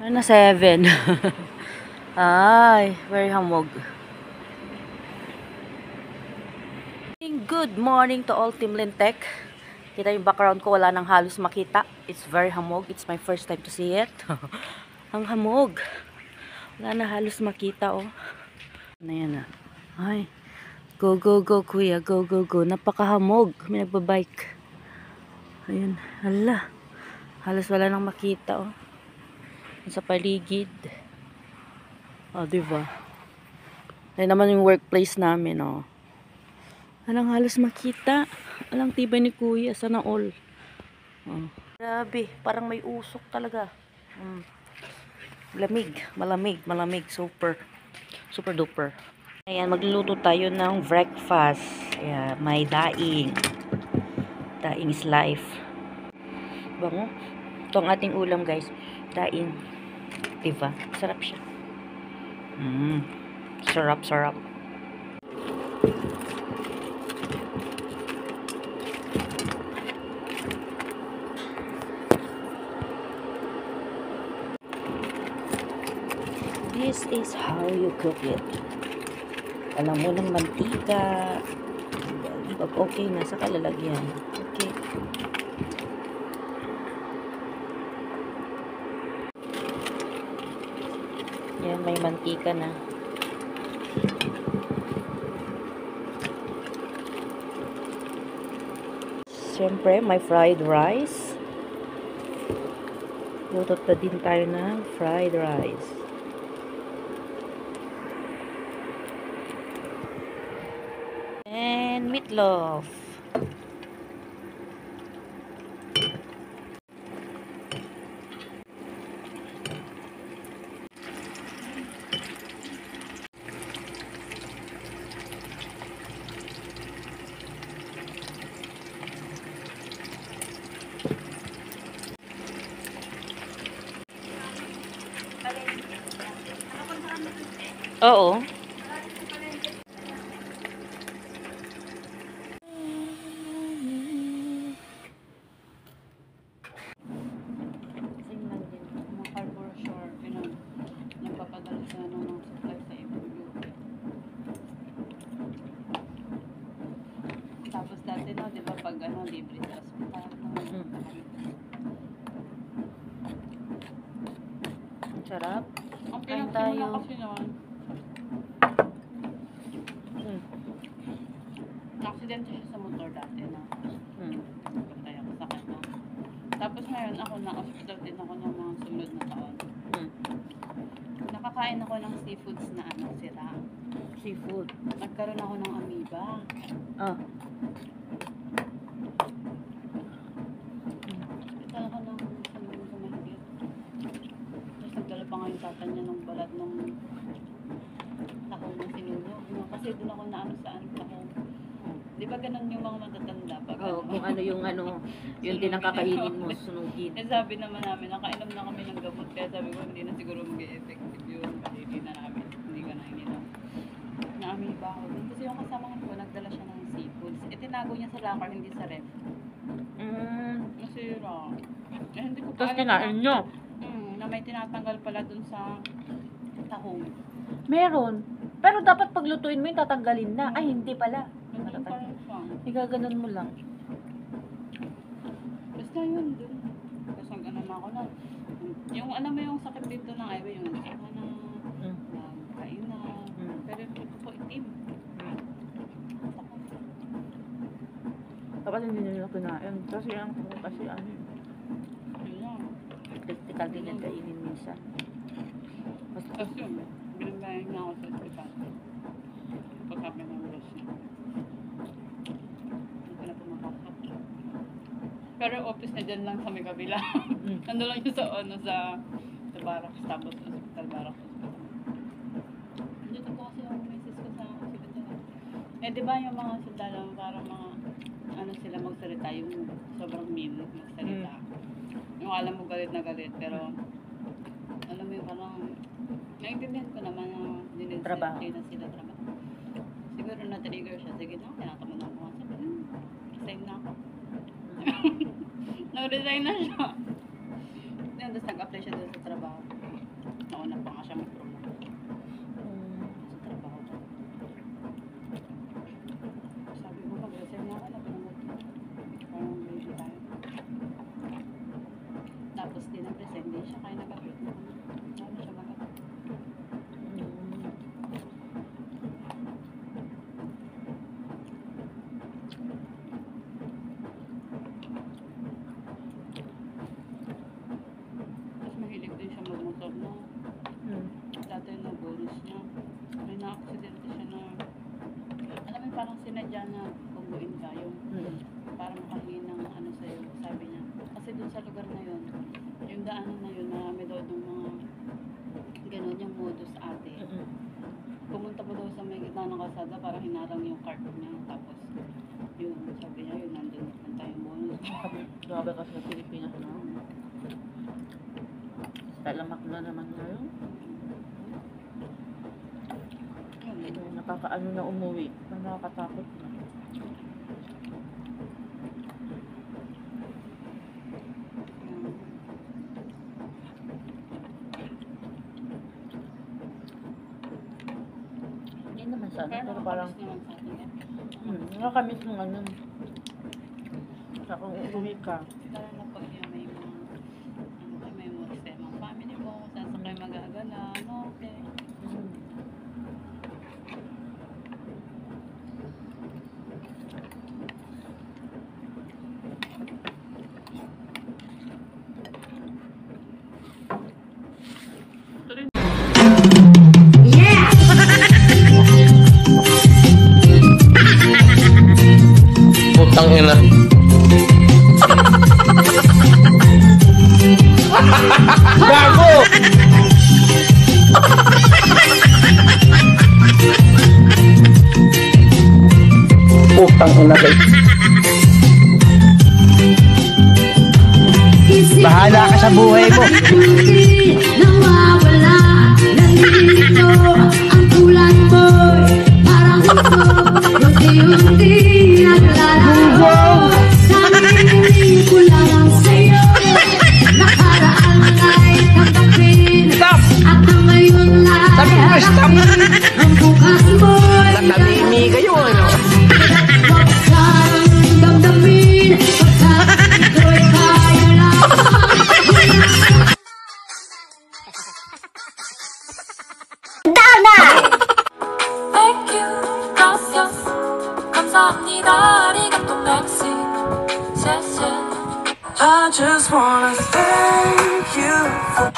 Na 7. Ay, very hamog. Good morning to all Team Lintec. Kita yung background ko, wala nang halos makita. It's very hamog. It's my first time to see it. Ang hamog. Wala na halos makita, oh. Ano yan, ah. Ay. Go, go, go, kuya. Go, go, go. Napakahamog. May nagbabike. Ayun. Hala. Halos wala nang makita, oh. Sa paligid. Oh, diba? Ayun naman yung workplace namin, oh. Walang halos makita. Walang tibay ni kuya. Sana all. Oh. Grabe. Parang may usok talaga. Lamig. Malamig. Malamig. Super. Super duper. Ayan. Magluluto tayo ng breakfast. Ayan. May daing. Daing is life. Bango. Ito ang ating ulam, guys. Daing. Diba? Sarap siya. Sarap, sarap. This is how you cook it. Alam mo ng mantika. Pag okay na, saka lalagyan. Okay. Yan, may mantika na. Siyempre, may fried rice. Lutot pa din tayo ng fried rice. And meatloaf. Oo. Tapos dati no, di ba pag ano, libre sa ospital. Sarap. Ang Kain pinagsimula tayo. kasi noon, na-aksidente siya sa motor dati na. Patay ako sa kanya. Tapos ngayon ako na-hospital din ako ng mga sunod na taon. Nakakain ako ng seafoods na ano, sira. Seafood. Nagkaroon ako ng amoeba. Hospital ako ng sunod sa mahigit. Tapos nagdala pa nga yung tata niya ng balat ng tahong na sinunog. No? Kasi doon ako naano saan tahong. Di ba ganun yung mga matatanda? Pag Kung ano yung ano, yun din ang kakainin mo, sunugin. Eh sabi naman namin, nakainom na kami ng gamot. Kaya sabi ko, hindi na siguro mag-e-effective yun. Kasi hindi na namin, hindi ka na ininom. Na-amoeba ako doon. Kasi yung kasama ko, nagdala siya ng seafoods. Eh, tinago niya sa locker, hindi sa ref. Nasira. Eh, hindi ko pa Tapos kinain nyo? na may tinatanggal pala dun sa tahong. Meron. Pero dapat paglutuin mo yung tatanggalin na. Ay, hindi pala. Nandun pa rin siya. Igaganon mo lang. Basta yun dun. Tapos ang ano na ako na. Yung ano mo yung sakit dito ng iba, yung nagsama na, nagkain na. Pero ito po itim. Dapat hindi nila kinain. Kasi ang kasi ano. Yun lang. Critical din yung kainin minsan. Tapos yun, binambayan niya ako sa hospital. Pagkabi ng bros niya. Hindi ko na pumapasok. Pero office na dyan lang sa may kabila. Nandun lang yun sa ano, sa barracks, tapos hospital, barracks, hospital. Dito po kasi yung misis ko sa hospital. Eh di ba yung mga sundalo, parang mga ano sila magsalita, yung sobrang mean magsalita. Yung alam mo galit na galit, pero alam mo yung parang naiintindihan ko naman yung Trabaho. na sila trabaho. Siguro na-trigger siya. Sige na, tinatamad ako nga. Sabi, resign na ako. Nag-resign na siya. Tapos nag-apply siya doon sa trabaho. sana puguin ka yung para makahingi ng ano sa'yo, sabi niya. Kasi dun sa lugar na yun, yung daanan na yun, marami daw ng mga gano'n yung modus ate. Pumunta pa daw sa may gitna ng kalsada para hinarang yung cart niya. Tapos, yun, sabi niya, yun, nandun punta yung bonus. Grabe kasi sa Pilipinas, no? Talamak na naman ngayon. Nakakaano na umuwi. Nakakatakot na. Hindi naman sana, pero parang nakakamiss ng ano. Sa kung uuwi ka. Parang na pag yun, may mga, may mga sistema. Family mo, saan sa kayo magagala, no, okay. Putang ina. Gago! Putang ina kayo. Bahala ka sa buhay mo. Nawawala, nandito ang tulad mo'y parang ito, unti-unti naglalaho. Sabihin ko lang ang sa'yo, nakaraan ay tanggapin, at ang ngayon ay harapin, ang bukas mo'y Natamimi kayo, ano? huwag sanang damdamin, pagkat ito'y kaya lang. Thank you, gracias, 감사합니다, 아리가또, merci, 谢谢. I just wanna thank you for